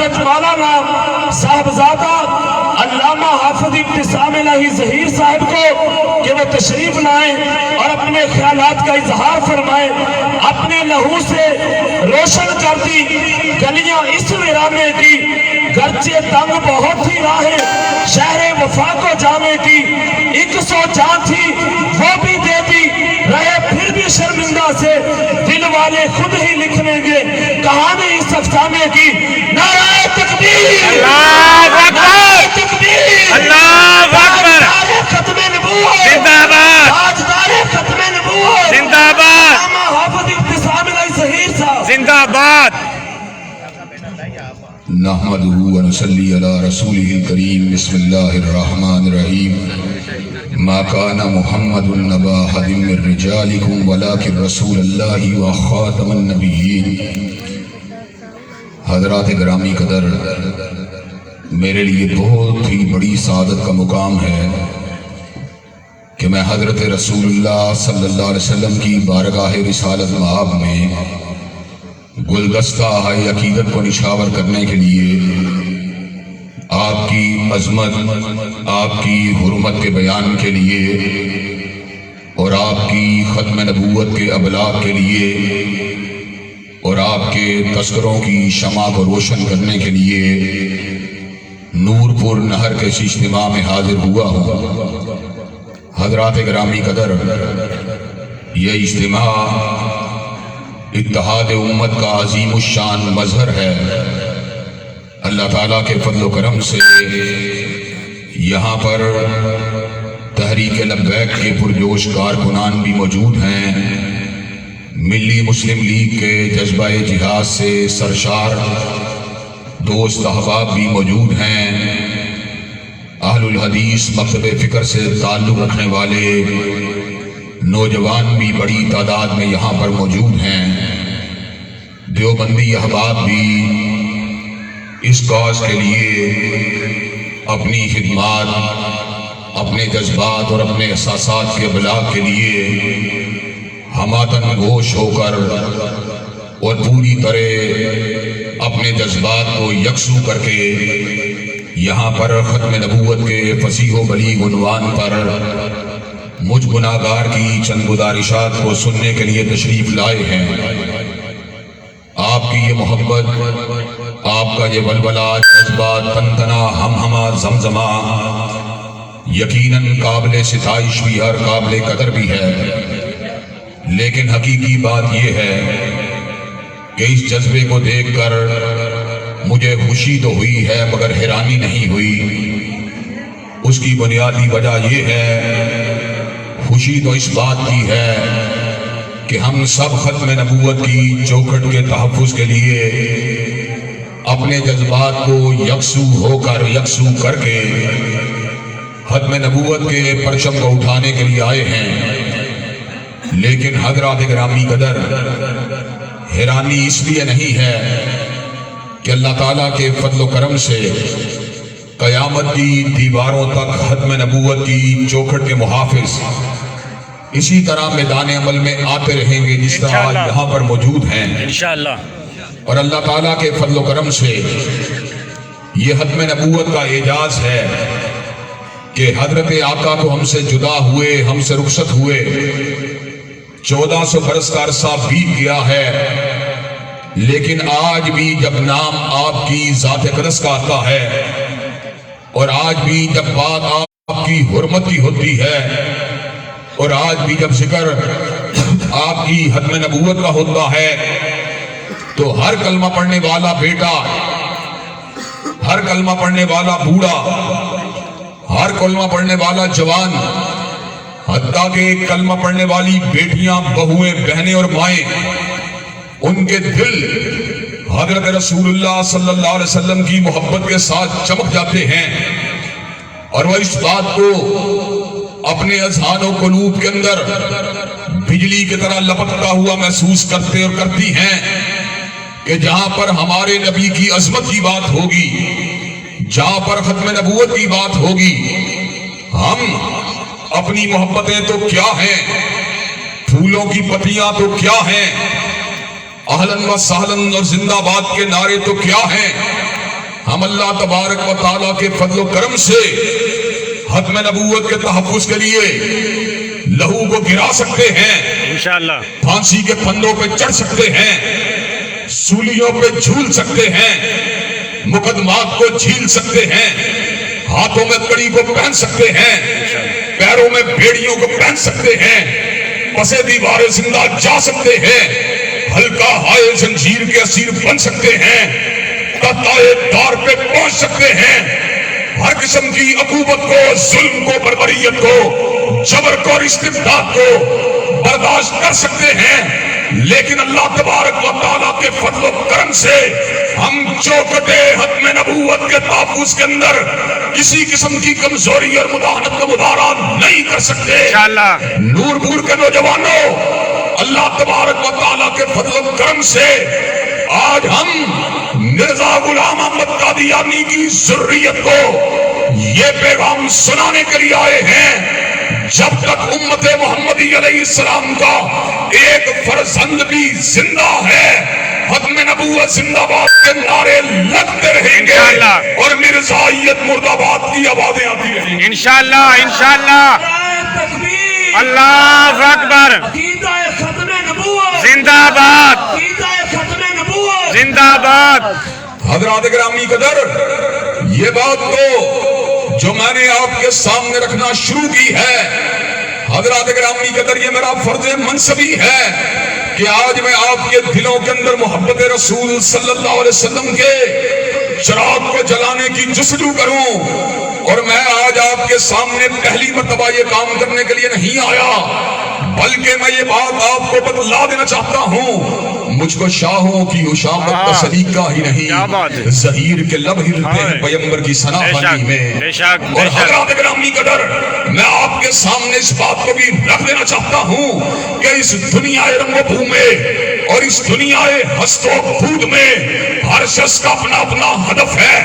حضرت مولانا صاحبزادہ علامہ حافظ ابتسام الہی ظہیر صاحب کو کہ وہ تشریف لائیں اور اپنے خیالات کا اظہار فرمائیں. اپنے لہو سے روشن کر دی گلیاں اس ویرانے کی، گرچہ تنگ بہت ہی راہیں شہر وفا کو جانے کی. 100 جان تھی وہ بھی دے دی، رہے پھر بھی شرمندہ سے دل والے خود ہی لکھ لیں گے کہانی اس افسانے کی. نعرہ تکبیر، اللہ اکبر، تکبیر، اللہ اکبر، تاجدار ختم نبوت، زندہ باد، تاجدار ختم نبوت، زندہ باد، علامہ حافظ ابتسام الہی ظہیر صاحب. زندہ باد. نحمده ونصلي على رسوله الكريم. بسم الله الرحمن الرحيم. ما كان محمد نبا أحد من رجالكم ولكن رسول الله وخاتم النبيين. حضرات گرامی قدر، میرے لیے بہت ہی بڑی سعادت کا مقام ہے کہ میں حضرت رسول اللہ صلی اللہ علیہ وسلم کی بارگاہ رسالت مآب میں گلدستہ ہے عقیدت کو نشاور کرنے کے لیے آپ کی عظمت، آپ کی حرمت کے بیان کے لیے اور آپ کی ختم نبوت کے ابلاغ کے لیے اور آپ کے تذکروں کی شمع کو روشن کرنے کے لیے نور پور نہر کے اس اجتماع میں حاضر ہوا ہوں. حضرات گرامی قدر، یہ اجتماع اتحاد امت کا عظیم الشان مظہر ہے. اللہ تعالیٰ کے فضل و کرم سے یہاں پر تحریک لبیک کے پرجوش کارکنان بھی موجود ہیں. ملی مسلم لیگ کے جذبہ جہاد سے سرشار دوست احباب بھی موجود ہیں. اہل الحدیث مکتب فکر سے تعلق رکھنے والے نوجوان بھی بڑی تعداد میں یہاں پر موجود ہیں. دیوبندی احباب بھی اس کاز کے لیے اپنی خدمات، اپنے جذبات اور اپنے احساسات کے ابلاغ کے لیے ہماتن گوش ہو کر اور پوری طرح اپنے جذبات کو یکسو کر کے یہاں پر ختم نبوت کے فصیح و بلیغ عنوان پر مجھ گناہگار کی چند گزارشات کو سننے کے لیے تشریف لائے ہیں. آپ کی یہ محبت، آپ کا یہ بلبلہ، جذبہ، تنتنا، ہمہمہ، زمزمہ یقیناً قابل ستائش بھی اور قابل قدر بھی ہے. لیکن حقیقی بات یہ ہے کہ اس جذبے کو دیکھ کر مجھے خوشی تو ہوئی ہے مگر حیرانی نہیں ہوئی. اس کی بنیادی وجہ یہ ہے، خوشی تو اس بات کی ہے کہ ہم سب ختم نبوت کی چوکھٹ کے تحفظ کے لیے اپنے جذبات کو یکسو کر کے ختم نبوت کے پرچم کو اٹھانے کے لیے آئے ہیں. لیکن حضرات گرامی قدر، حیرانی اس لیے نہیں ہے کہ اللہ تعالیٰ کے فضل و کرم سے قیامت کی دیواروں تک ختم نبوت کی چوکھٹ کے محافظ اسی طرح میدان عمل میں آتے رہیں گے جس طرح آج یہاں پر موجود ہیں انشاءاللہ. اور اللہ تعالیٰ کے فضل و کرم سے یہ ختم نبوت کا اعجاز ہے کہ حضرت آقا کو ہم سے جدا ہوئے، ہم سے رخصت ہوئے 1400 برس کا عرصہ بیت گیا ہے، لیکن آج بھی جب نام آپ کی ذات اقدس کا آتا ہے اور آج بھی جب بات آپ کی حرمت کی ہوتی ہے اور آج بھی جب ذکر آپ کی ختم نبوت کا ہوتا ہے تو ہر کلمہ پڑھنے والا بیٹا، ہر کلمہ پڑھنے والا بوڑھا، ہر کلمہ پڑھنے والا جوان، حتیٰ کہ کلمہ پڑھنے والی بیٹیاں، بہویں، بہنیں اور مائیں، ان کے دل حضرت رسول اللہ صلی اللہ علیہ وسلم کی محبت کے ساتھ چمک جاتے ہیں اور وہ اس بات کو اپنے اذہان و قلوب کے اندر بجلی کی طرح لپکتا ہوا محسوس کرتے اور کرتی ہیں کہ جہاں پر ہمارے نبی کی عظمت کی بات ہوگی، جہاں پر ختم نبوت کی بات ہوگی، ہم اپنی محبتیں تو کیا ہیں، پھولوں کی پتیاں تو کیا ہیں، اہلاً و سہلاً اور زندہ باد کے نعرے تو کیا ہیں، ہم اللہ تبارک و تعالیٰ کے فضل و کرم سے ختم نبوت کے تحفظ کے لیے لہو کو گرا سکتے ہیں، انشاءاللہ پھانسی کے پھندوں پہ چڑھ سکتے ہیں، سولیوں پہ جھول سکتے ہیں، مقدمات کو جھیل سکتے ہیں، ہاتھوں میں کڑی کو پہن سکتے ہیں، پیروں میں بیڑیوں کو پہن سکتے ہیں، پسے دیوارے زندہ جا سکتے ہیں، ہلکا ہائے زنجیر کے اسیر بن سکتے ہیں، قطعے دار پہ پہنچ سکتے ہیں، ہر قسم کی عقوبت کو، ظلم کو، بربریت کو، جبر کو اور استبداد کو برداشت کر سکتے ہیں، لیکن اللہ تبارک و تعالیٰ کے فضل و کرم سے ہم چوکھٹے ختم نبوت کے تحفظ کے اندر کسی قسم کی کمزوری اور مداحنت کا مظاہرہ نہیں کر سکتے۔ انشاءاللہ نور پور کے نوجوانوں، اللہ تبارک و تعالیٰ کے فضل و کرم سے آج ہم مرزا غلام احمد قادیانی کی ذریت کو یہ پیغام سنانے کے لیے آئے ہیں، جب تک امت محمدی علیہ السلام کا ایک فرزند بھی زندہ ہے، ختم نبوت زندہ باد کے نعرے لگتے رہیں گے اور مرزائیت مرد آباد کی آوازیں آتی رہیں گی انشاءاللہ انشاءاللہ۔ تکبیر، اللہ اکبر، عقیدہ ختم نبوت، زندہ باد، عقیدہ ختم نبوت۔ زندہ باد۔ حضرات گرامی قدر، یہ بات تو جو میں نے آپ کے سامنے رکھنا شروع کی ہے، حضرات گرامی قدر، یہ میرا فرض منصبی ہے کہ آج میں آپ کے دلوں کے اندر محبت رسول صلی اللہ علیہ وسلم کے چراغ کو جلانے کی جستجو کروں، اور میں آج آپ کے سامنے پہلی مرتبہ یہ کام کرنے کے لیے نہیں آیا، بلکہ میں یہ بات آپ کو بتلا دینا چاہتا ہوں، مجھ کو شاہوں کی اشامت کا سلیقہ ہی نہیں، ظہیر کے لب ہلتے ہیں پیغمبر کی ثنا خوانی میں۔ اور حضرات گرامی قدر، میں آپ کے سامنے اس بات کو بھی رکھ دینا چاہتا ہوں کہ اس دنیا رنگ و بھو میں اور اس دنیا ہست و خود میں ہر شخص کا اپنا اپنا ہدف ہے،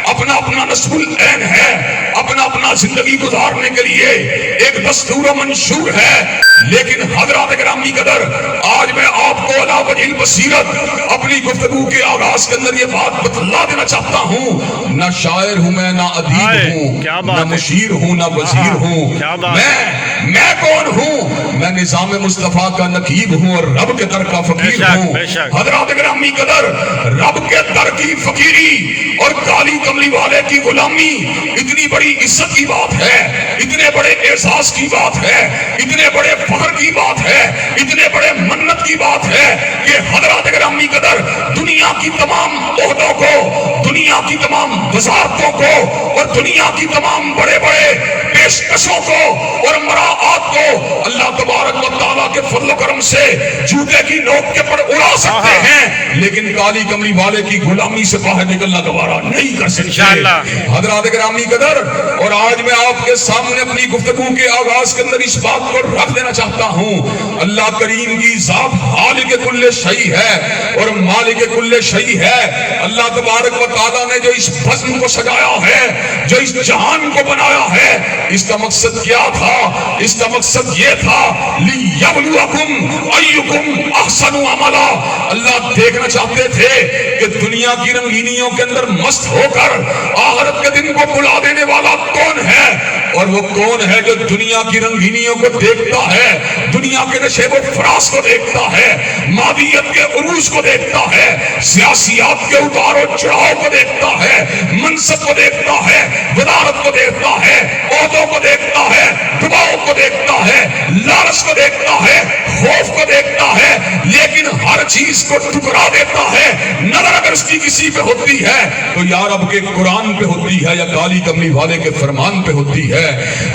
اپنا اپنا نصب العین ہے، اپنا اپنا زندگی گزارنے کے لیے ایک دستور و منشور ہے، لیکن حضرات گرامی قدر، آج میں آپ کو علا وجہ البصیرت اپنی گفتگو کے آغاز کے اندر یہ بات بتلا دینا چاہتا ہوں، نہ شاعر ہوں میں، نہ ادیب ہوں، نہ مشیر ہوں، نہ وزیر ہوں، میں کون ہوں؟ میں نظام مصطفیٰ کا نقیب ہوں اور رب کے در کا فقیر ہوں۔ حضرات گرامی قدر، رب کے در کی فقیری اور کالی کملی والے کی غلامی اتنی بڑی عزت کی بات ہے، اتنے بڑے اعزاز کی بات ہے، اتنے بڑے فخر کی بات ہے، اتنے بڑے منت کی بات ہے کہ حضرات گرامی قدر، دنیا کی تمام عہدوں کو، دنیا کی تمام وزارتوں کو اور دنیا کی تمام بڑے بڑے پیشکشوں کو اور مراعات کو اللہ تبارک و تعالیٰ کے فضل و کرم سے جوتے کی نوک کے پر اڑا سکتے ہیں، لیکن کالی کملی والے کی غلامی سے باہر نکلنا گوارا نہیں کر سکتے۔ حضرات گرامی قدر، اور آج میں آپ کے سامنے اپنی گفتگو کے آغاز کے اندر اس بات کو رکھ دینا چاہتا ہوں، اللہ کریم کی ذات خالق کل شیء ہے اور مالک کل شیء ہے۔ اللہ تبارک و تعالیٰ نے جو اس بزم کو سجایا ہے، جو اس جہان کو بنایا ہے، اس کا مقصد کیا تھا؟ اس کا مقصد یہ تھا لِيَبْلُوَكُمْ أَيُّكُمْ أَحْسَنُ عَمَلًا۔ اللہ دیکھنا چاہتے تھے کہ دنیا کی رنگینیوں کے اندر مست ہو کر آخرت کے دن کو بلا دینے والا کون ہے، اور وہ کون ہے جو دنیا کی رنگینیوں کو دیکھتا ہے، دنیا کے نشیب و فراز کو دیکھتا ہے، مادیت کے عروج کو دیکھتا ہے، سیاسیات کے اتار و چڑھاؤ کو دیکھتا ہے، منصب کو دیکھتا ہے، وزارت کو دیکھتا ہے، عہدوں کو دیکھتا ہے، دباؤ کو دیکھتا ہے، لالچ کو دیکھتا ہے، خوف کو دیکھتا ہے، لیکن ہر چیز کو ٹکرا دیتا ہے۔ نظر اگر اس کی کسی پہ ہوتی ہے تو یا رب کے قرآن پہ ہوتی ہے یا کالی کملی والے کے فرمان پہ ہوتی ہے۔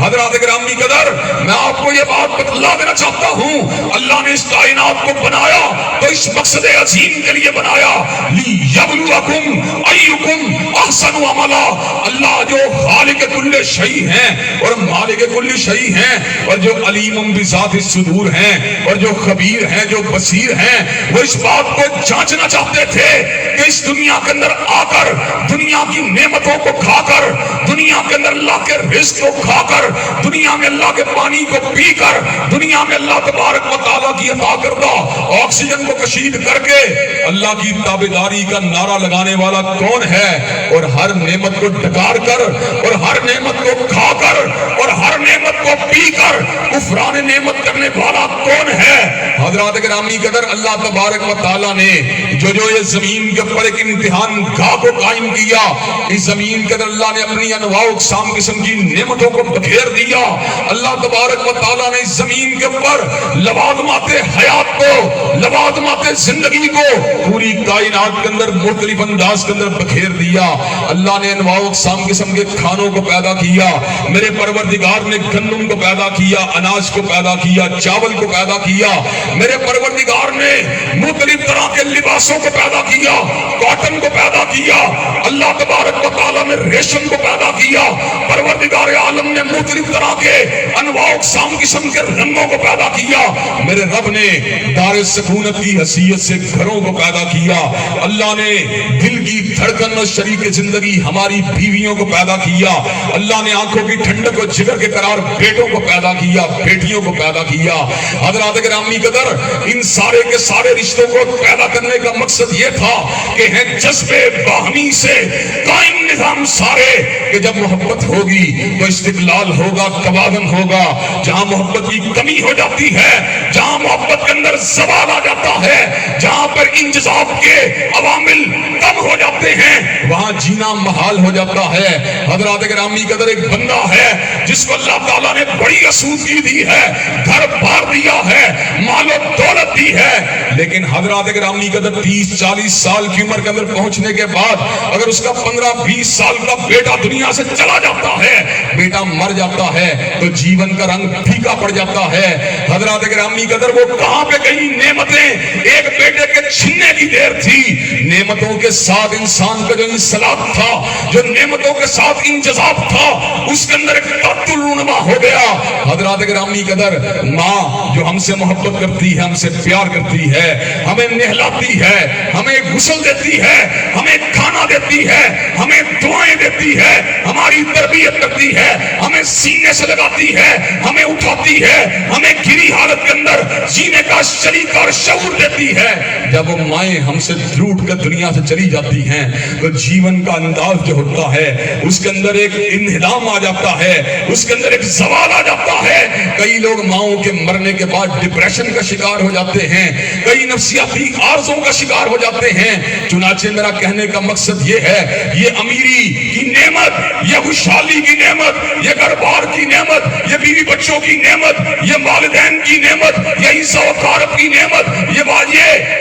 حضرات گرامی قدر، میں آپ کو یہ بات بتلا دینا چاہتا ہوں، اللہ نے اس کائنات کو بنایا تو اس مقصد عظیم کے لیے بنایا، لِيَبْلُوَكُمْ أَيُّكُمْ أَحْسَنُ عَمَلًا۔ اللہ جو خالق کل شیء ہیں اور مالک کل شیء ہیں اور جو علیم بذات الصدور ہیں اور جو خبیر ہیں، جو بصیر ہیں، وہ اس بات کو جانچنا چاہتے تھے کہ اس دنیا کے اندر آ کر، دنیا کی نعمتوں کو کھا کر، دنیا کے اندر اللہ کے رزق کو کھا کر، دنیا میں اللہ کے پانی کو پی کر، دنیا میں اللہ تبارک و تعالیٰ کی عطا کردہ آکسیجن کو کشید کر کے اللہ کی تابعداری کا نعرہ لگانے والا کون ہے، اور اور ہر نعمت کو ڈکار کر اور ہر نعمت کو کھا کر اور ہر نعمت کو پی کر کفران نعمت کرنے والا کون ہے؟ حضرات گرامی قدر، اللہ تبارک و تعالیٰ نے جو یہ زمین کے اوپر ایک امتحان گاہ کو قائم کیا، اس زمین کے اندر اللہ نے اپنی انواع و اقسام قسم کی نعمتوں کو بکھیر دیا۔ اللہ تبارک و تعالیٰ نے اس زمین کے اوپر لوازمات حیات کو، لوازمات زندگی کو پوری کائنات کے اندر مختلف انداز کے اندر بکھیر دیا۔ اللہ نے انواع و اقسام قسم کے کھانوں کو پیدا کیا، میرے پروردگار نے گندم کو پیدا کیا، اناج کو پیدا کیا، چاول کو پیدا کیا، میرے پروردگار نے مختلف طرح کے لباسوں کو پیدا کیا، کاٹن کو پیدا کیا، اللہ تبارک و تعالیٰ نے ریشم کو پیدا کیا، پروردگار عالم نے مختلف طرح کے انواع اقسام قسم کے رنگوں کو پیدا کیا، میرے رب نے دار سکونت کی حیثیت سے گھروں کو پیدا کیا، اللہ نے دل کی دھڑکن اور شریک زندگی ہماری بیویوں کو پیدا کیا، اللہ نے آنکھوں کی ٹھنڈک اور جگر کے قرار بیٹوں کو پیدا کیا، بیٹیوں کو پیدا کیا۔ حضرات گرامی قدر، ان سارے کے سارے رشتوں کو پیدا کرنے کا مقصد یہ تھا کہ ہیں جذبے باہمی سے قائم نظام سارے، کہ جب محبت ہوگی تو استقلال ہوگا، توازن ہوگا۔ جہاں محبت کی کمی ہو جاتی ہے، جہاں محبت کے اندر زوال آ جاتا ہے، جہاں پر انجذاب کے عوامل کم ہو جاتے ہیں، وہاں جینا محال ہو جاتا ہے۔ حضرات گرامی قدر، ایک بندہ ہے جس کو اللہ تعالیٰ نے بڑی آسودگی دی ہے، گھر بار دیا ہے، مال و دولت دی ہے، لیکن حضرات گرامی قدر 30-40 سال کی عمر کے اندر پہنچنے کے بعد اگر اس کا 15-20 سال کا بیٹا دنیا سے چلا جاتا ہے، بیٹا مر جاتا ہے، تو جیون کا رنگ پھیکا پڑ جاتا ہے۔ حضرات گرامی قدر، وہ کہاں پہ گئی نعمتیں؟ ایک بیٹے کے چھننے کی دیر تھی۔ نعمتوں کے ساتھ انسان کا جو انسلاق تھا، جو نعمتوں کے ساتھ انجذاب تھا، اس کے اندر ایک تعطل رونما ہو گیا۔ حضرات گرامی قدر، ماں جو ہم سے محبت کرتی ہے، ہم سے پیار کرتی ہے، ہمیں نہلاتی ہے، ہمیں غسل دیتی ہے، ہمیں کھانا دیتی ہے، ہمیں دعائیں دیتی ہے، ہماری تربیت کرتی ہے، ہمیں سینے سے لگاتی ہے، ہمیں اٹھاتی ہے، ہمیں گری حالت کے اندر جینے کا شریک اور شعور دیتی ہے۔ جب وہ مائیں ہم سے روٹ کر دنیا سے چلی جاتی ہیں تو جیون کا انداز جو ہوتا ہے اس کے اندر ایک انہدام آ جاتا ہے، اس کے اندر ایک زوال آ جاتا ہے۔ کئی لوگ ماؤں کے مرنے کے بعد ڈپریشن کا شکار ہو جاتے ہیں، کئی نفسیاتی عارضوں کا شکار ہو جاتے ہیں۔ چنانچہ میرا کہنے کا مقصد یہ ہے، یہ امیری کی نعمت، یہ خوشحالی کی نعمت، یہ گھر بار کی نعمت، یہ بیوی بچوں کی نعمت، یہ والدین کی نعمت، یہ عزت و اقارب کی نعمت، یہ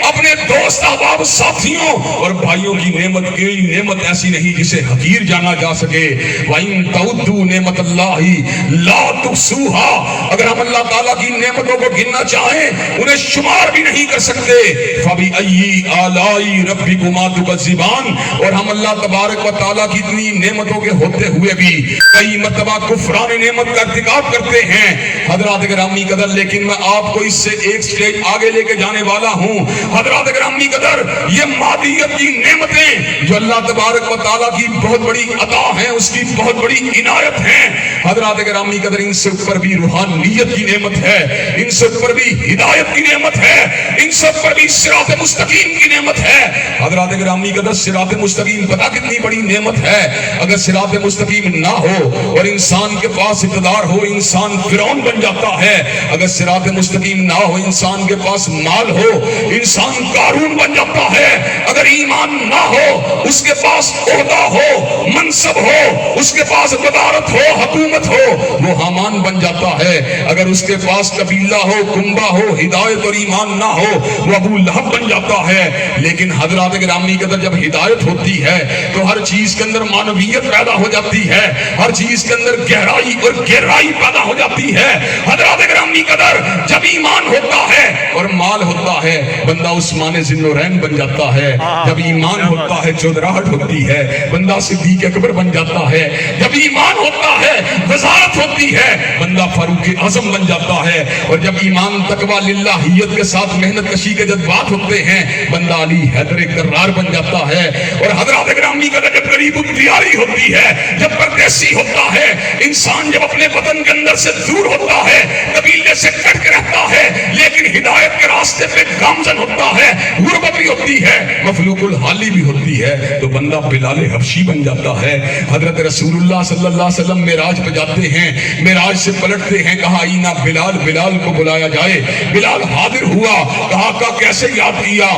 اپنے دوست احباب ساتھیوں اور بھائیوں کی نعمت، کوئی نعمت ایسی نہیں جسے حقیر جانا جا سکے۔ وَإِن تَعُدُّوا نِعْمَتَ اللَّهِ لَا تُحْصُوهَا، اگر ہم اللہ تعالیٰ کی نعمتوں کو گننا چاہیں انہیں شمار بھی نہیں کر سکتے۔ فَبِأَيِّ آلَاءِ رَبِّكُمَا تُكَذِّبَانِ، اور ہم اللہ تبارک و تعالیٰ کی اتنی نعمتوں کے ہوتے ہوئے بھی کئی مرتبہ کفران نعمت کا ارتکاب کرتے ہیں۔ حضرات گرامی قدر، لیکن میں آپ کو اس سے ایک سٹیج آگے لے کے جانے والا ہوں۔ حضرات گرامی قدر، یہ مادیت کی نعمتیں جو اللہ تبارک و تعالیٰ کی بہت بڑی عطا ہیں، اس کی بہت بڑی عنایت ہیں۔ حضرات گرامی قدر، ان سے اوپر بھی روحانیت کی نعمت ہے، ان سے اوپر بھی ہدایت کی نعمت ہے، ان سے اوپر بھی صراط مستقیم کی نعمت ہے۔ حضرات گرامی قدر، صراط مستقیم پتہ کتنی بڑی نعمت ہے؟ اگر صراط مستقیم نہ ہو اور انسان کے پاس اقتدار ہو، انسان فرعون بن جاتا ہے۔ اگر صراط مستقیم نہ ہو، انسان کے پاس مال ہو، انسان قارون بن جاتا ہے۔ اگر ایمان نہ ہو، اس کے پاس عہدہ ہو، منصب ہو، اس کے پاس وزارت ہو، حکومت ہو، وہ حامان بن جاتا ہے۔ اگر اس کے پاس قبیلہ ہو، کنبہ ہو، ہدایت اور ایمان نہ ہو، وہ ابو لہب بن جاتا ہے۔ لیکن حضرات گرامی کے اندر جب ہدایت ہوتی ہے تو ہر چیز کے اندر معنویت پیدا ہو جاتی ہے، ہر چیز کے اندر گہرائی اور گہرائی پیدا ہو جاتی ہے۔ حضرات گرامی قدر، جب ایمان ہوتا ہے اور مال ہوتا ہے، بندہ عثمان ذی النورین بن جاتا ہے۔ جب ایمان ہوتا ہے، چودراہٹ ہوتی ہے، بندہ صدیق اکبر بن جاتا ہے۔ جب ایمان ہوتا ہے، وزارت ہوتی ہے، بندہ فاروق اعظم بن جاتا ہے۔ اور جب ایمان تقویٰ للہیت کے ساتھ محنت کشی کے جذبات ہوتے ہیں، بندہ علی حیدر کرار بن جاتا ہے۔ اور حضرات گرامی قدر، جب غریب اختیاری ہوتی ہے، جب پردیسی ہوتا ہے انسان، جب اپنے وطن کے اندر سے دور ہوتا ہے، قبیلے سے کٹ کے رہتا ہے، لیکن ہدایت کے راستے پہ گامزن ہوتا ہے، غربت بھی ہوتی ہے، مفلوق الحالی بھی ہوتی ہے، تو بندہ بلال حبشی بن جاتا ہے۔ حضرت رسول اللہ صلی اللہ علیہ وسلم معراج پہ جاتے ہیں، معراج سے پلٹتے ہیں، کہا اینا بلال، بلال کو بلایا جائے۔ بلال حاضر ہوا، کہا کا کیسے یاد کیا؟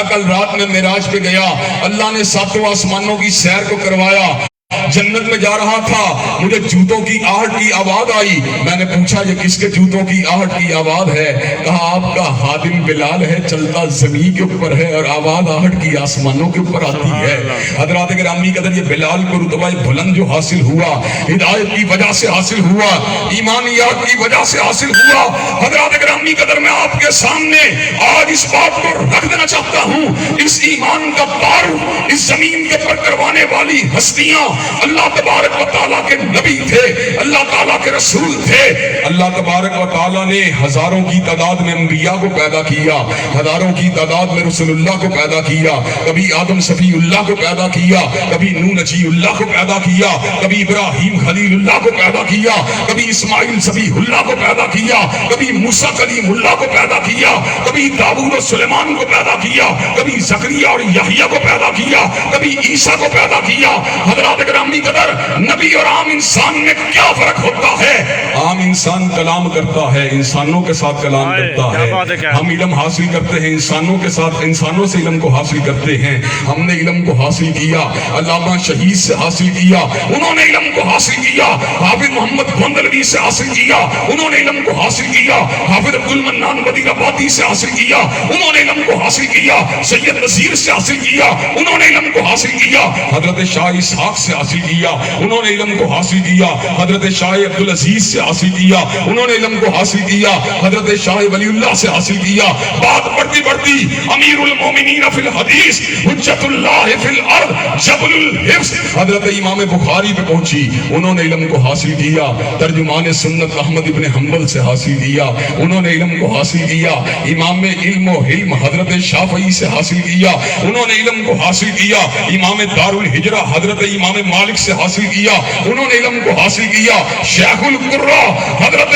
کل رات میں معراج پہ گیا، اللہ نے ساتوں آسمانوں کی سیر کو کروایا، جنت میں جا رہا تھا، مجھے جوتوں کی آہٹ کی آواز آئی، میں نے پوچھا یہ کس کے جوتوں کی آہٹ کی آواز ہے؟ کہا آپ کا خادم بلال ہے، چلتا زمین کے اوپر ہے اور آواز آہٹ کی آسمانوں کے اوپر آتی ہے۔ حضرات گرامی قدر، یہ بلال کو رتبہ بلند جو حاصل ہوا، ہدایت کی وجہ سے حاصل ہوا، ایمانیات کی وجہ سے حاصل ہوا۔ حضرات گرامی قدر، میں آپ کے سامنے آج اس بات کو رکھ دینا چاہتا ہوں، اس ایمان کا تعارف اس زمین کے پر کروانے والی ہستیاں اللہ تبارک و تعالیٰ کے نبی تھے، اللہ تعالیٰ کے رسول تھے۔ اللہ تبارک و تعالیٰ نے ہزاروں کی تعداد میں انبیاء کو پیدا کیا، ہزاروں کی تعداد میں رسول اللہ کو پیدا کیا، کبھی آدم صفی اللہ کو پیدا کیا، کبھی نوح نجی اللہ کو پیدا کیا، کبھی ابراہیم خلیل اللہ کو پیدا کیا، کبھی اسماعیل صفی اللہ کو پیدا کیا، کبھی موسیٰ کلیم اللہ کو پیدا کیا، کبھی داؤد و سلیمان کو پیدا کیا، کبھی زکریا اور یحییٰ کو پیدا کیا، کبھی عیسیٰ کو پیدا کیا۔ حضرات گرامی قدر، نبی اور عام انسان میں کیا فرق ہوتا ہے؟ عام انسان کلام کرتا ہے، انسانوں کے ساتھ کلام کرتا ہے۔ ہم علم حاصل کرتے ہیں انسانوں کے ساتھ، انسانوں سے علم کو حاصل کرتے ہیں۔ ہم نے علم کو حاصل کیا علامہ شہید سے حاصل کیا، انہوں نے علم کو حاصل کیا حافظ محمد گوندلوی سے حاصل کیا، انہوں نے علم کو حاصل کیا حافظ عبد المنان وزیر آبادی سے حاصل کیا، انہوں نے علم کو حاصل کیا سید نذیر سے حاصل کیا، انہوں نے علم کو حاصل کیا حضرت شاہ اسحاق سے حاصل کیا، انہوں نے علم کو حاصل کیا حضرت شاہ عبدالعزیز سے حاصل کیا، انہوں نے علم کو حاصل کیا حضرت شاہ ولی اللہ سے حاصل کیا۔ بات بڑھتی بڑھتی امیر المومنین فی الحدیث حجت اللہ فی الارض جبل الحفظ حضرت امام بخاری پہ پہنچی، انہوں نے علم کو حاصل کیا ترجمان سنت احمد ابن حنبل سے حاصل کیا، انہوں نے علم کو حاصل کیا امام علم و حلم حضرت شافعی سے حاصل کیا، انہوں نے علم کو حاصل کیا امام دار الہجرہ حضرت امام مالک سے حاصل کیا، انہوں نے علم کو حاصل کیا شیخ القرہ حضرت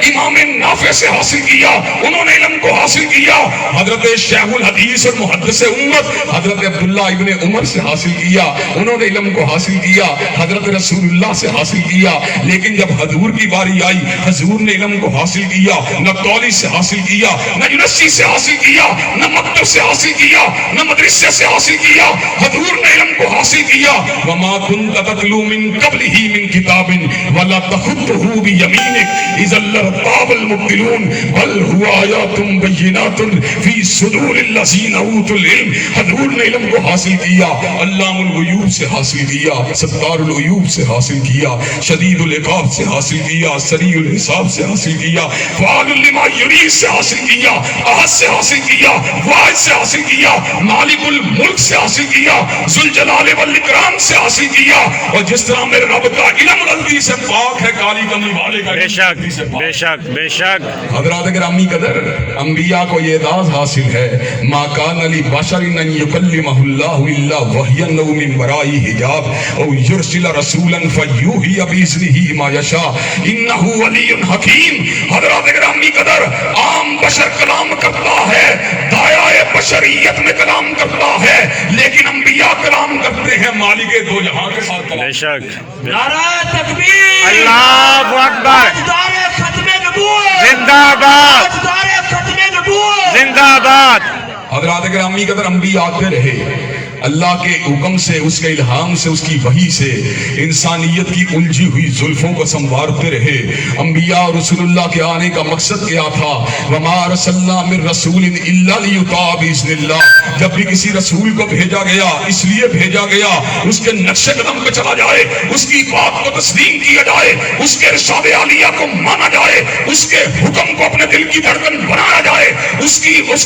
امام نافع سے حاصل کیا، انہوں نے علم کو حاصل کیا حضرت شیخ الحدیث اور محدث امت حضرت عبداللہ ابن عمر سے حاصل کیا، انہوں نے علم کو حاصل کیا حضرت رسول اللہ سے حاصل کیا۔ لیکن جب حضور کی باری آئی، حضور نے علم کو حاصل کیا، نہ قولی سے حاصل کیا، نہ یونیورسٹی سے حاصل کیا، نہ مکتب سے حاصل کیا، نہ مدرسے سے حاصل کیا، حضور نے علم کو حاصل کیا۔ وما كنت تتلو من قبله من كتاب ولا تخطه بيمينك اذا لارتاب المبطلون بل هو آيات بينات في صدور الذين اوتوا العلم۔ حضور نے علم کو حاصل کیا، علام الغیوب سے حاصل کیا، ستار العیوب سے حاصل کیا، شدید العقاب سے حاصل کیا، سریع الحساب سے حاصل کیا، فعال لما یرید سے حاصل کیا، احد سے حاصل کیا، واحد سے حاصل کیا، مالک الملک سے حاصل کیا، ذوالجلال والاکرام سے حاصل کیا۔ اور جس طرح میرے رب کا علم غلطی سے پاک ہے، کالی کملی والے کا بے شک بے شک بے شک۔ حضرات گرامی قدر، انبیاء کو یہ اعزاز حاصل ہے، ما کان لبشر ان یکلمہ اللہ الا وحیا او من وراء حجاب او یرسل رسولا فیوحی باذنہ ما یشاء انہ علی حکیم۔ حضرات گرامی قدر، عام بشر کلام کرتا ہے، دایائے بشریت میں کلام کرتا ہے، لیکن انبیاء کلام کرتے ہیں مالک دو جہاں کے ساتھ کلام۔ بے شک نعرہ تکبیر، اللہ اکبر، تاجدار ختم نبوت، زندہ باد تاجدار ختم نبوت، زندہ باد۔ حضرات گرامی قدر، انبیاء آتے رہے، اللہ کے حکم سے، اس کے الہام سے، اس کی وحی سے انسانیت کی الجھی ہوئی زلفوں کو سنوارتے رہے۔ انبیاء اور رسول اللہ کے آنے کا مقصد کیا تھا؟ وما ارسلنا من رسول الا لیطاع باذن اللہ۔ جب بھی کسی رسول کو بھیجا گیا، اس لیے بھیجا گیا اس کے نقش قدم پہ چلا جائے، اس کی بات کو تسلیم کیا جائے، اس کے ارشاد عالیہ کو مانا جائے، اس کے حکم کو اپنے دل کی دھڑکن بنایا جائے، اس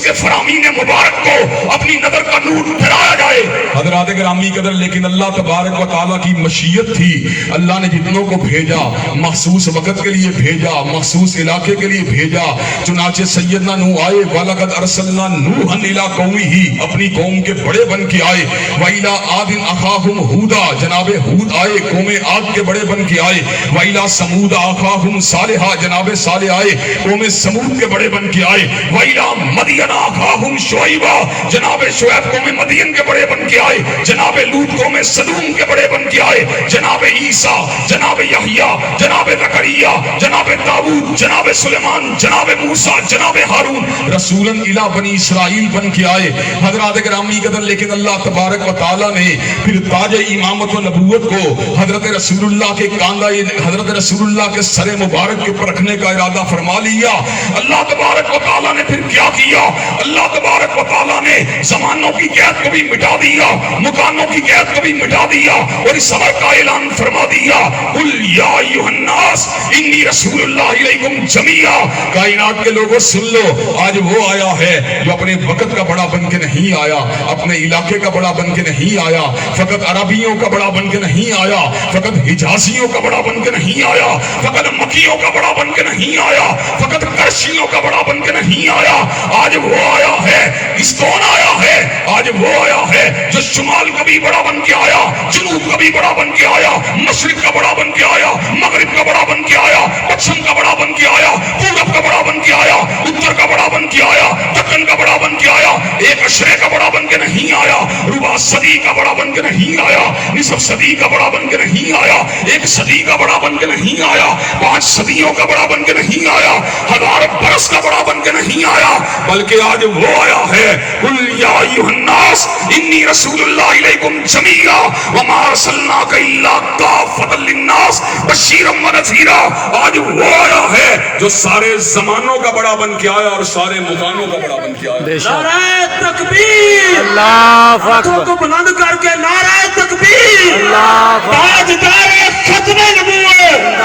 کے فرامین مبارک کو اپنی نظر کا نور پھیرایا جائے۔ حضرات گرامی قدر لیکن اللہ تبارک و تعالیٰ کی مشیت تھی، اللہ نے جتنوں کو بھیجا مخصوص وقت کے لیے بھیجا، مخصوص علاقے کے لیے بھیجا۔ چنانچہ سیدنا نوح آئے، وَلَقَدْ أَرْسَلْنَا نُوحًا إِلَىٰ قَوْمِهِ، اپنی قوم کے بڑے بن کے آئے۔ وَإِلَىٰ عَادٍ أَخَاهُمْ هُودًا، جناب ہود آئے، قوم عاد کے بڑے بن کے آئے۔ وَإِلَىٰ ثَمُودَ أَخَاهُمْ صَالِحًا، جناب صالح آئے، قوم سمود کے بڑے بن کے آئے۔ وَإِلَىٰ مَدْيَنَ أَخَاهُمْ شُعَيْبًا، جناب شعیب قوم مدین کے بڑے بن کے آئے۔ جناب لوط قوم سدوم کے بڑے بن کے آئے۔ جناب عیسیٰ، جناب یحییٰ، جناب زکریا، جناب داؤد، جناب سلیمان، جناب موسیٰ، جناب ہارون رسولاً الی بنی اسرائیل بن کے آئے۔ حضرات گرامی قدر لیکن اللہ تبارک و تعالیٰ نے پھر تاج امامت و نبوت کو حضرت رسول اللہ کے کاندھا، حضرت رسول اللہ کے سر مبارک کے پر رکھنے کا ارادہ فرما لیا۔ اللہ تبارک و تعالیٰ نے پھر کیا کیا؟ اللہ تبارک و تعالیٰ نے زمانوں کی قید کو بھی مٹا دیا، مکانوں کی قید کو بھی مٹا دیا، اور اس امر کا اعلان فرما دیا، قل یا ایھا الناس انی رسول اللہ الیکم جمیعا، کائنات کے لوگوں سن لو، آج وہ آیا ہے جو اپنے وقت کا بڑا بن کے نہیں آیا، اپنے علاقے کا بڑا بن کے نہیں آیا، فقط عربیوں کا بڑا بن کے نہیں آیا، فقط حجازیوں کا بڑا بن کے نہیں آیا، فقط مکیوں کا بڑا بن کے نہیں آیا، فقط کرشیوں کا بڑا بن کے نہیں آیا، آج وہ آیا ہے۔ اس کون آیا ہے؟ آج وہ آیا ہے جو شمال کا بھی بڑا بن کے آیا، جنوب کا بھی بڑا بن کے آیا، مشرق کا بڑا بن کے آیا، مغرب کا بڑا بن کے آیا، پچھم کا بڑا بن کے آیا، پورب کا بڑا بن کے آیا، اتر کا بڑا بن کے آیا، دکن کا بڑا بن کے آیا، ایک اشرے کا بڑا بن کے نہیں آیا، ربع صدی کا بڑا بن کے نہیں آیا، نصف صدی کا بڑا بن کے نہیں آیا، ایک صدی کا بڑا بن کے نہیں آیا، 5 صدیوں کا بڑا بن کے نہیں آیا، 1000 برس کا بڑا بن کے نہیں آیا، بلکہ آج وہ آیا ہے، قل یا ایھا الناس انی رسول اللہ الیکم جمیعا وما ارسلناک الا کافۃ للناس بشیرا ونذیرا، آج وہ آیا ہے جو سارے زمانوں کا بڑا بن کے آیا اور سارے مکانوں کا بڑا بن کے آیا۔ نعرہ تکبیر، اللہ ہاتھوں اکبر، کو بلند کر کے نعرہ تکبیر، اللہ تاجدار ختم نبوت،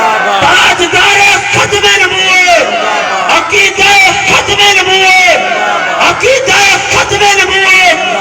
تاجدار ختم نبوت، عقیدہ ختم نبوت، عقیدہ ختم نبوت،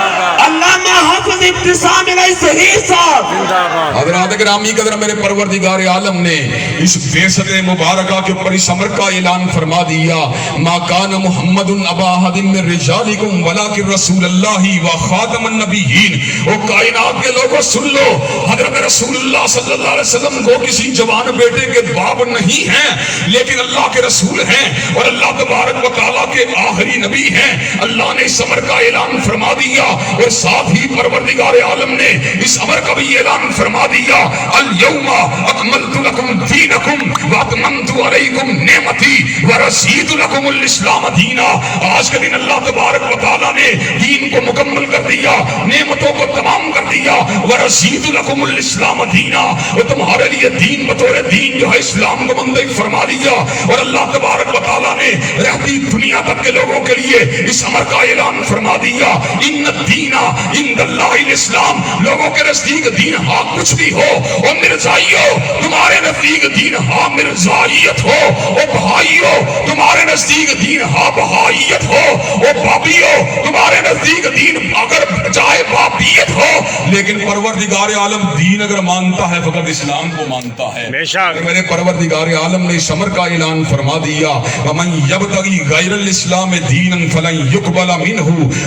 علامہ حافظ ابتسام علیہ صحیح صاحب۔ حضرات گرامی قدر میرے پروردگار عالم نے اس بعثت مبارکہ کے اوپر اس امر کا اعلان فرما دیا، ما کان محمد ابا احد من رجالکم ولکن رسول اللہ و خاتم النبیین۔ وہ کائنات کے لوگوں سن لو، حضرت رسول اللہ صلی اللہ علیہ وسلم کو کسی جوان بیٹے کے باپ نہیں ہیں، لیکن اللہ کے رسول ہیں اور اللہ تبارک و تعالیٰ کے آخری نبی ہیں۔ اللہ نے اس امر کا اعلان فرما دیا اور ساتھ ہی پروردگار عالم نے اس امر کا بھی اعلان فرما دیا، الیوم اکملت لکم دینکم واتممت علیکم نعمتی ورضیت لکم الاسلام دینا۔ آج کے دن اللہ تبارک و تعالیٰ نے دین کو مکمل کر دیا، نعمتوں کو تمام کر دیا، ورضیت لکم الاسلام دینا، اور تمہارے لیے دین بطور دین جو ہے اسلام کو منتخب فرما دیا، اور اللہ تبارک و تعالیٰ نے رہتی دنیا تک کے لوگوں کے لیے اس امر کا اعلان فرما دیا، ان الدین عند اللہ الاسلام، لوگوں کے نزدیک دین ہاں کچھ بھی ہو، اور مرزائیو تمہارے نزدیک دین ہاں مرزائیت ہو، اور بہائیو تمہارے نزدیک دین ہاں بہائیت ہو، اور بابیو تمہارے نزدیک دین اگر چاہے بابیت ہو، لیکن پروردگار عالم دین اگر مانتا ہے فقط اسلام کو مانتا ہے۔ بے شک میرے پروردگار عالم نے اس امر کا اعلان فرما دیا، ومن یبتغی غیر الاسلام دینا فلن یقبل منہ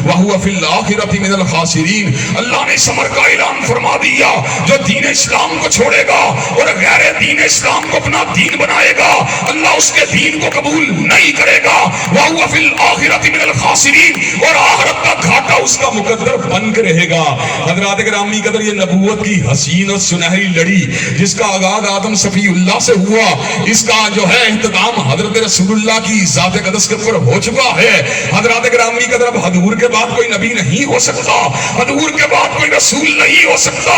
وہو فی الآخرۃ من الخاسرین۔ اللہ نے اس امر کا اعلان فرما دیا، جو دین اسلام کو چھوڑے گا اور غیر دین اسلام کو اپنا دین بنائے گا، اللہ اس کے دین کو قبول نہیں کرے گا، وہو فی الآخرۃ من الخاسرین، اور آخرت کا گھاٹا اس کا مقدر بن کے رہے گا۔ حضرات گرامی قدر یہ نبوت کی حسین اور سنہری لڑی جس کا آغاز آدم صفی اللہ سے ہوا، اس کا جو ہے اہتمام حضرت رسول اللہ کی ذات اقدس کے اوپر ہو چکا ہے۔ حضرات گرامی قدر اب حضور کے بعد کوئی نبی نہیں ہو سکتا، حضور کے بعد کوئی رسول نہیں ہو سکتا،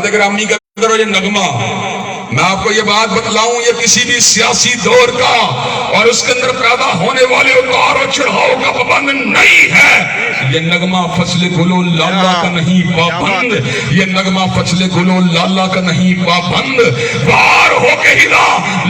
حضرات گرامی کا یہ نغمہ، میں آپ کو یہ بات بتلاؤں، یہ کسی بھی سیاسی دور کا اور اس کے اندر پیدا ہونے والے اتار و چڑھاؤ کا پابند نہیں ہے۔ یہ نغمہ فصل گلو لالا کا نہیں پابند، یہ نغمہ فصل گلو لالا کا نہیں پابند، باہر ہو کے ہلا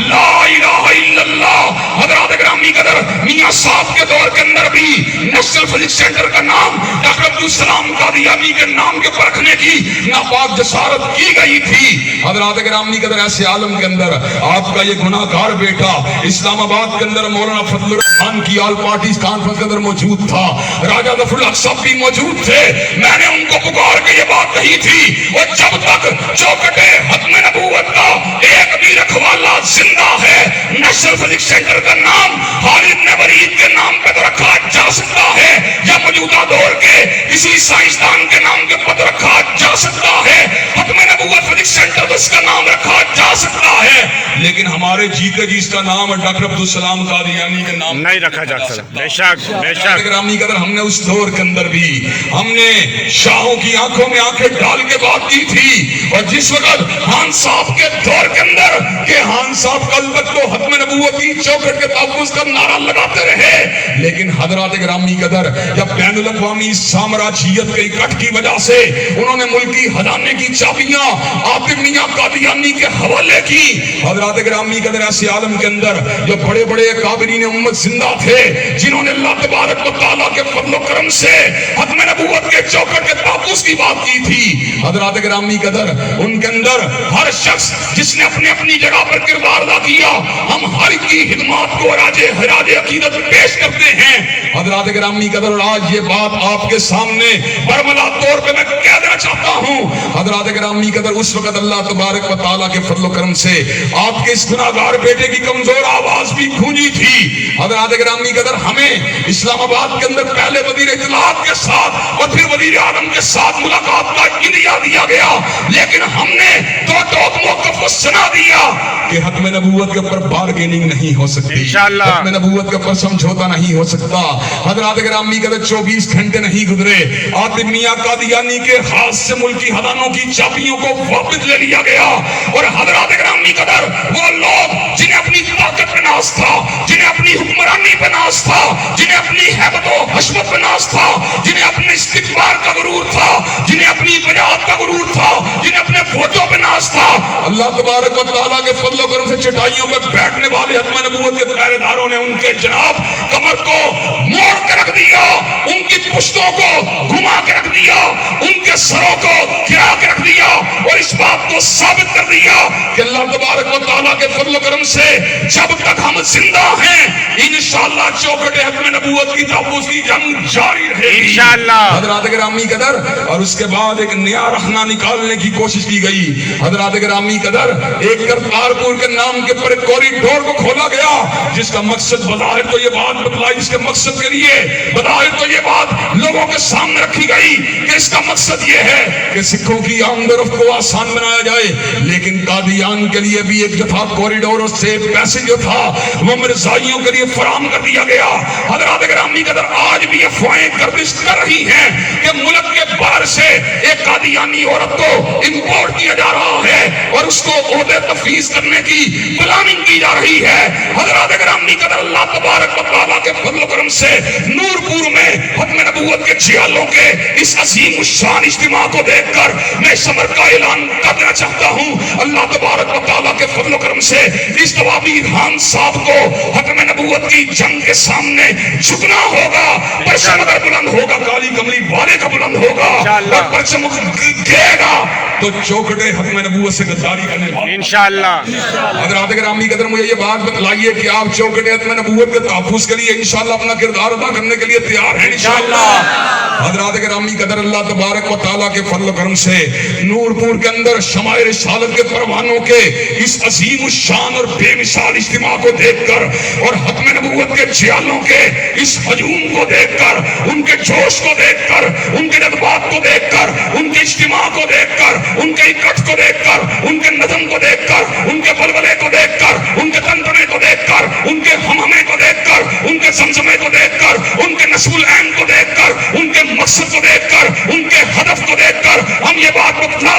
لا الہ الا اللہ۔ حضرات گرامی قدر میاں صاحب کے دور کے اندر بھی نیشنل فزکس سینٹر کا نام ڈاکٹر عبدالسلام قادیانی کے نام کے پر رکھنے کی ناپاک جسارت کی گئی تھی۔ حضرات گرامی قدر ایسے عالم کے اندر آپ کا یہ گناہ گار بیٹا اسلام آباد کے اندر مولانا فضل الرحمان کی آل پارٹیز کانفرنس کے اندر موجود تھا، راجہ ظفر الحق صاحب بھی موجود تھے۔ میں نے ان کو پکار کے یہ بات کہی تھی، اور جب تک چوکٹے ختم نبوت کا ایک بھی رکھوالا زندہ ہے، نیشنل فزکس سینٹر کا نام خالد بن ولید کے نام پہ تو رکھا جا سکتا ہے، یا موجودہ دور کے کسی سائنسدان کے نام کے پر رکھا جا سکتا ہے، ختم نبوت فزکس سینٹر تو اس کا نام رکھا جا سکتا ہے، لیکن ہمارے جیتے جی اس کا نام ڈاکٹر عبدالسلام قادیانی کے نام نہیں رکھا جا سکتا۔ بے شک بے شک۔ گرامی قدر ہم نے اس دور کے اندر بھی ہم نے شاہوں کی آنکھوں میں آنکھیں ڈال کے بات کی تھی، اور جس وقت خان صاحب کے دور کے اندر کہ خان صاحب کل تک تو ختم نبوت کی چوکھٹ کے تحفظ کا نعرہ لگاتے رہے، لیکن حضرات گرامی قدر جب بین الاقوامی سامراجیت کے اکٹھ کی وجہ سے انہوں نے ملکی خزانے کی چابیاں عاطف میاں قادیانی کے حوالے کی، حضرات گرامی قدر ایسے عالم کے اندر جو بڑے بڑے اکابرین امت زندہ تھے، جنہوں نے اللہ تبارک و تعالیٰ کے فضل و کرم سے ختم نبوت کے چوکھٹ کے تحفظ کی بات کی تھی، حضرات گرامی قدر ان کے اندر ہر شخص جس نے اپنے اپنی جگہ پر کردار ادا کیا، ہم ہر کی خدمات کو راج عقیدت پیش کرتے ہیں۔ حضرات گرامی قدر آج یہ بات آپ کے سامنے برملا طور پہ میں کہہ دینا چاہتا ہوں، حضرات گرامی قدر اس وقت اللہ تبارک و تعالیٰ کے فضل و کرم سے آپ کے اس گناہگار بیٹے کی کمزور آواز بھی گونجی تھی۔ حضرات گرامی قدر ہمیں اسلام آباد کے اندر پہلے وزیر اطلاعات کے ساتھ اور پھر وزیر اعظم کے ساتھ ملاقات کا اندیا دیا گیا، لیکن ہم نے دو ٹوک موقف کو سنا دیا کہ ختم نبوت کے اوپر بارگیننگ نہیں ہو سکتی، انشاءاللہ ختم نبوت کے اوپر سمجھوتا نہیں ہو سکتا۔ حضرات گرامی قدر 24 گھنٹے نہیں گزرے، عاطف میاں قادیانی کے ہاتھ سے ملکی خزانوں کی چابیوں کو واپس لے لیا گیا، اور حضرات گرامی قدر وہ لوگ جنہیں اپنی طاقت پہ ناز تھا، جنہیں اپنی حکمرانی پہ ناز تھا، جنہیں اپنی حیبت و حشمت پہ ناز تھا، جنہیں اپنے استکبار کا غرور تھا، جنہیں اپنی وجاہت کا غرور تھا، جنہیں اپنے ووٹوں پہ ناز تھا، اللہ تبارک و تعالیٰ کے فضل و کرم سے چٹائیوں پہ بیٹھنے والے ختم نبوت کے پہرے داروں نے ان کے جناب کمر کو موڑ کے رکھ دیا، ان کی پشتوں کو گھما کے رکھ دیا، ان کے سروں کو گرا کے رکھ دیا، اور اس بات کو ثابت کر دیا کہ اللہ تبارک و تعالیٰ کے فضل و کرم سے جب تک ہم زندہ ہیں انشاءاللہ چوکھٹ ختم نبوت کی تحفظ کی جنگ جاری رہے گی انشاءاللہ۔ حضرات گرامی قدر اور اس کے بعد ایک نیا رہنا نکالنے کی کوشش کی گئی، حضرات گرامی قدر ایک کرتارپور کے نام کے پر کوریڈور کو کھولا گیا، جس کا مقصد بظاہر تو یہ بات بتلائی، جس کے مقصد کے لیے بظاہر تو یہ بات لوگوں کے سامنے رکھی گئی کہ اس کا مقصد یہ ہے کہ سکھوں کی آمد و رفت کو آسان بنایا جائے، لیکن قادیان کے لیے بھی ایک دفعہ کوریڈور سے پیسے جو تھا وہ مرزائیوں کے لیے فراہم کر دیا گیا۔ حضرات گرامی قدر آج بھی افواہیں گردش کر رہی ہیں کہ ملک کے باہر سے ایک قادیانی عورت کو امپورٹ کیا جا رہا ہے اور اس کو عہدے تفویض کرنے کی پلاننگ کی جا رہی ہے۔ حضرات گرامی قدر اللہ تبارک و تعالیٰ کے فضل و کرم سے نورپور میں ختم نبوت کے جھیالوں کے اس عظیم الشان اجتماع کو دیکھ کر میں صبر کا اعلان کرنا چاہتا ہوں، اللہ تبارک و تعالیٰ کے فضل و کرم سے اس دوابیر خان صاحب کو ختم نبوت کی جنگ کے سامنے جھکنا ہوگا، پرچم اگر بلند ہوگا کالی کملی والے کا بلند ہوگا، اور پرچم گرے گا تو چوکھٹے ختم نبوت سے غداری کرنے والا انشاءاللہ۔ حضرات گرامی قدر مجھے یہ بات بتلائیے کہ آپ چوکھٹے ختم نبوت کے تحفظ کے لیے انشاءاللہ اپنا کردار ادا کرنے کے لیے تیار ہیں انشاءاللہ۔ حضرات گرامی قدر اللہ تبارک و تعالیٰ کے فضل و کرم سے نورپور کے اندر شمع رسالت کے پروانوں کے اس عظیم الشان اور بے مثال اجتماع کو دیکھ کر اور ختم نبوت کے جھیالوں کے اس ہجوم کو دیکھ کر، ان کے جوش کو دیکھ کر، ان کے جذبات کو دیکھ کر، ان کے اجتماع کو دیکھ کر، ان کے اکٹھ کو دیکھ کر، ان کے نظم کو دیکھ کر، ان کے بلبلے کو دیکھ کر، ان کے تنتنے کو دیکھ کر، ان کے ہمہمے کو دیکھ کر، ان کے زمزمے کو دیکھ کر، ان کے نصب العین کو دیکھ کر، ان کے مقصد کو دیکھ کر، ان کے ہدف کو دیکھ کر ہم یہ بات بتلا